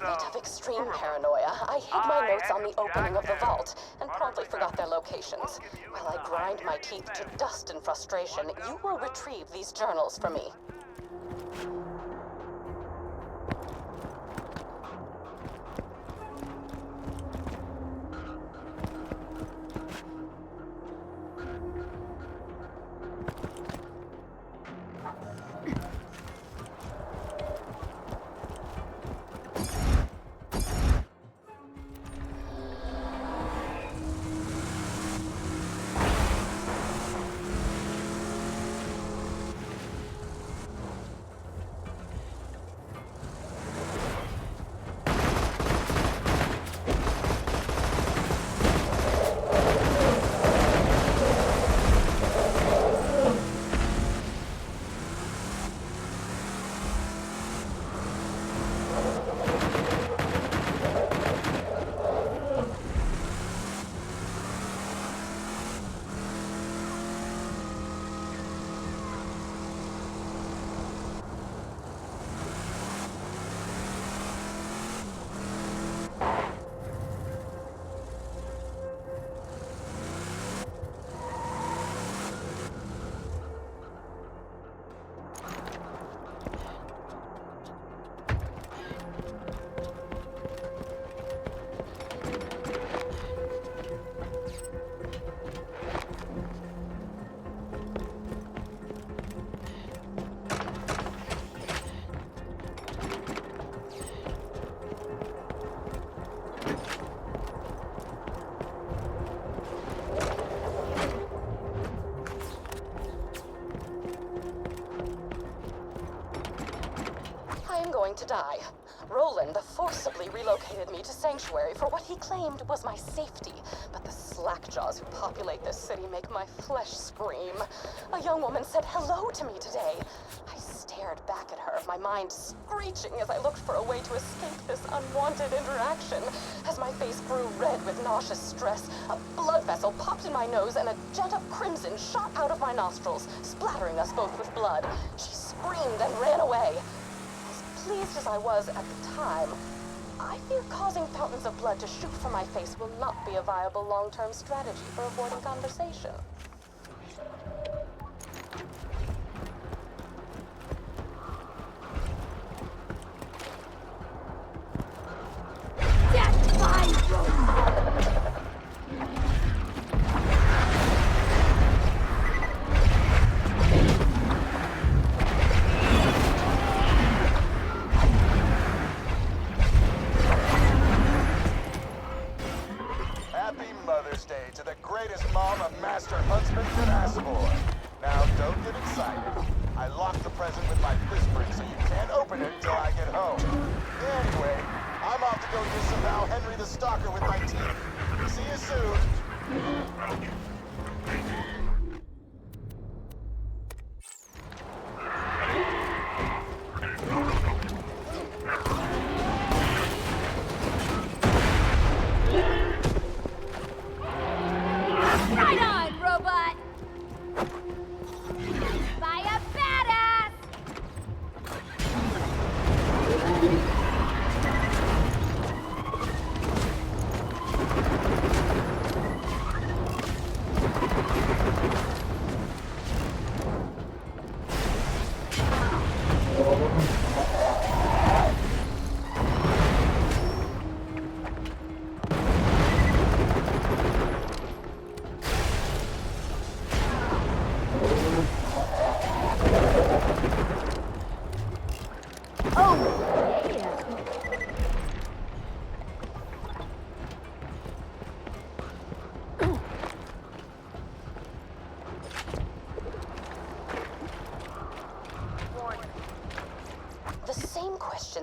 fit of extreme paranoia, I hid my notes on the opening of the vault and promptly forgot their locations. While I grind my teeth to dust in frustration, you will retrieve these journals for me. To die. Roland forcibly relocated me to Sanctuary for what he claimed was my safety, but the slackjaws who populate this city make my flesh scream. A young woman said hello to me today. I stared back at her, my mind screeching as I looked for a way to escape this unwanted interaction. As my face grew red with nauseous stress, a blood vessel popped in my nose and a jet of crimson shot out of my nostrils, splattering us both with blood. She screamed and ran away. Pleased as I was at the time, I fear causing fountains of blood to shoot from my face will not be a viable long-term strategy for avoiding conversation. That's my room! To the greatest mom a master husband could ask for. Now, don't get excited. I locked the present with my whispering so you can't open it until I get home. Anyway, I'm off to go disavow Henry the Stalker with my teeth. See you soon.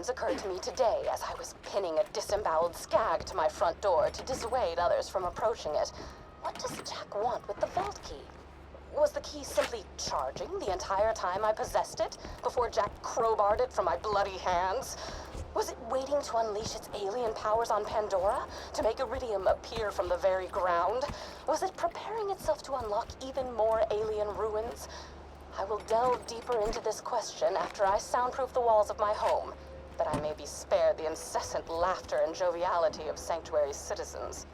Occurred to me today as I was pinning a disemboweled skag to my front door to dissuade others from approaching it. What does Jack want with the vault key? Was the key simply charging the entire time I possessed it before Jack crowbarred it from my bloody hands? Was it waiting to unleash its alien powers on Pandora to make Iridium appear from the very ground? Was it preparing itself to unlock even more alien ruins? I will delve deeper into this question after I soundproof the walls of my home. that I may be spared the incessant laughter and joviality of Sanctuary's citizens.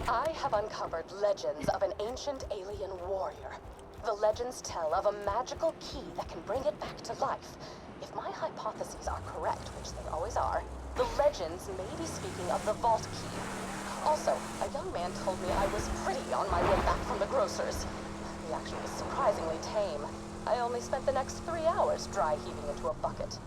I have uncovered legends of an ancient alien warrior. The legends tell of a magical key that can bring it back to life. If my hypotheses are correct, which they always are, the legends may be speaking of the vault key. Also, a young man told me I was pretty on my way back from the grocer's. The action was surprisingly tame. I only spent the next 3 hours dry heaving into a bucket.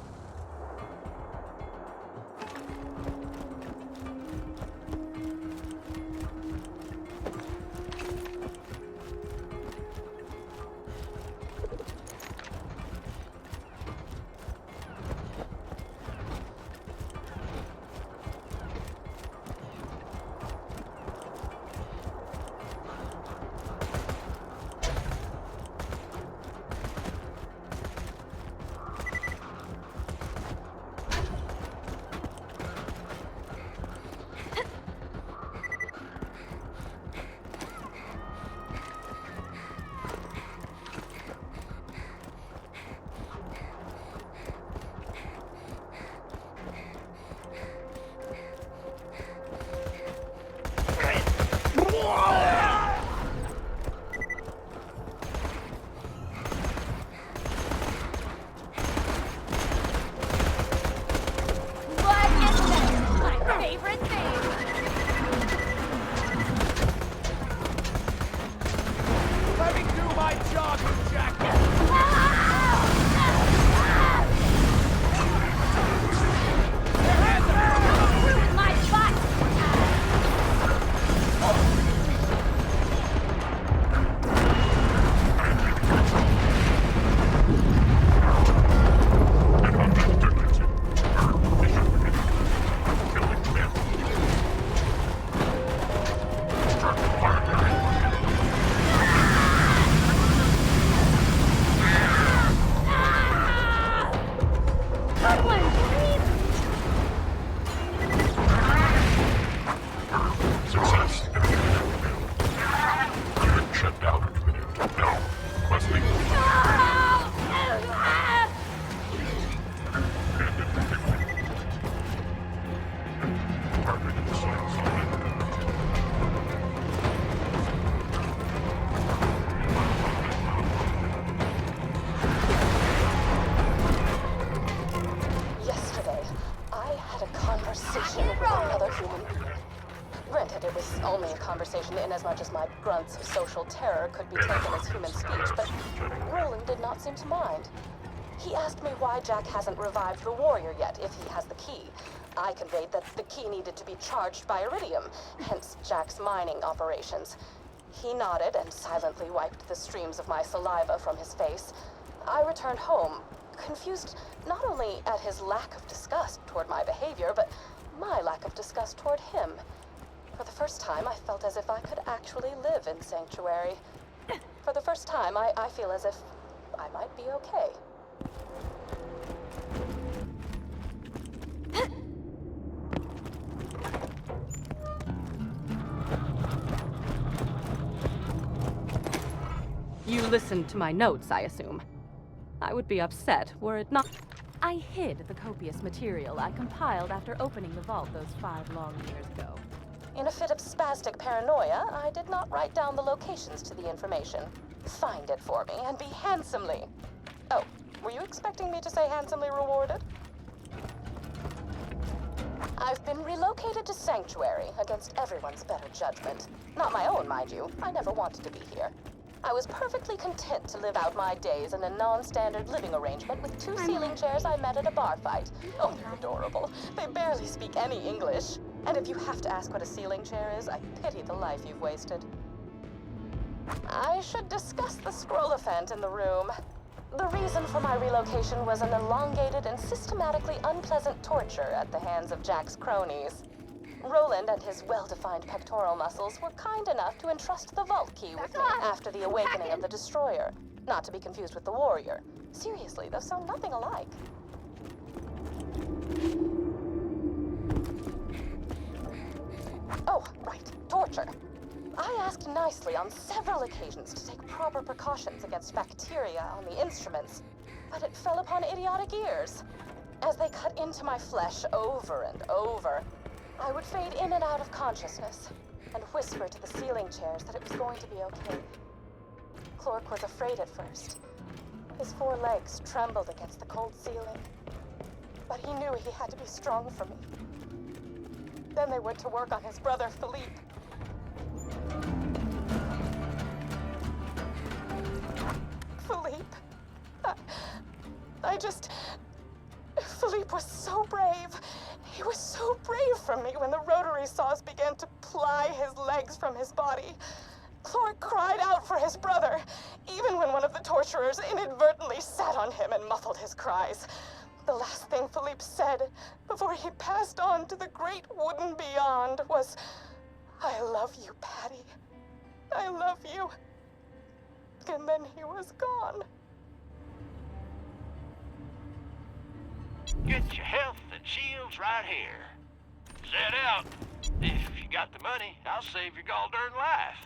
Inasmuch as my grunts of social terror could be taken as human speech, but Roland did not seem to mind. He asked me why Jack hasn't revived the warrior yet, if he has the key. I conveyed that the key needed to be charged by iridium, hence Jack's mining operations. He nodded and silently wiped the streams of my saliva from his face. I returned home, confused not only at his lack of disgust toward my behavior, but my lack of disgust toward him. For the first time, I felt as if I could actually live in Sanctuary. For the first time, I feel as if I might be okay. You listened to my notes, I assume. I would be upset were it not. I hid the copious material I compiled after opening the vault those 5 long years ago. In a fit of spastic paranoia, I did not write down the locations to the information. Find it for me and be handsomely. Oh, were you expecting me to say handsomely rewarded? I've been relocated to Sanctuary against everyone's better judgment. Not my own, mind you. I never wanted to be here. I was perfectly content to live out my days in a non-standard living arrangement with 2 ceiling chairs I met at a bar fight. Oh, they're adorable. They barely speak any English. And if you have to ask what a ceiling chair is, I pity the life you've wasted. I should discuss the scroll-elephant in the room. The reason for my relocation was an elongated and systematically unpleasant torture at the hands of Jack's cronies. Roland and his well-defined pectoral muscles were kind enough to entrust the vault key with me after the awakening of the Destroyer. Not to be confused with the Warrior. Seriously, those sound nothing alike. Oh, right. Torture. I asked nicely on several occasions to take proper precautions against bacteria on the instruments, but it fell upon idiotic ears. As they cut into my flesh over and over, I would fade in and out of consciousness and whisper to the ceiling chairs that it was going to be okay. Clork was afraid at first. His 4 legs trembled against the cold ceiling, but he knew he had to be strong for me. Then they went to work on his brother, Philippe. Philippe. Philippe was so brave. He was so brave for me when the rotary saws began to ply his legs from his body. Clork cried out for his brother, even when one of the torturers inadvertently sat on him and muffled his cries. The last thing Philippe said before he passed on to the great wooden beyond was, "I love you, Patty. I love you." And then he was gone. Get your health and shields right here. Set out. If you got the money, I'll save your gall-darn life.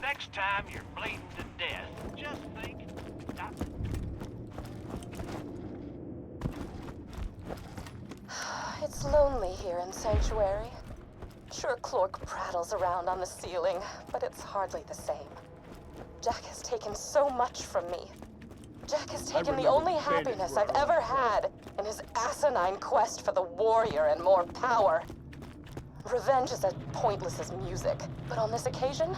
Next time you're bleeding to death, just think. It's lonely here in Sanctuary. Sure, Clork prattles around on the ceiling, but it's hardly the same. Jack has taken so much from me. Jack has taken the only happiness I've ever had in his asinine quest for the warrior and more power. Revenge is as pointless as music, but on this occasion,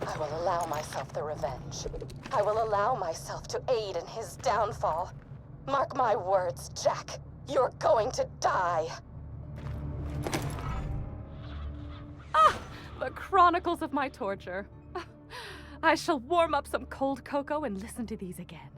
I will allow myself the revenge. I will allow myself to aid in his downfall. Mark my words, Jack. You're going to die. Ah! The chronicles of my torture. I shall warm up some cold cocoa and listen to these again.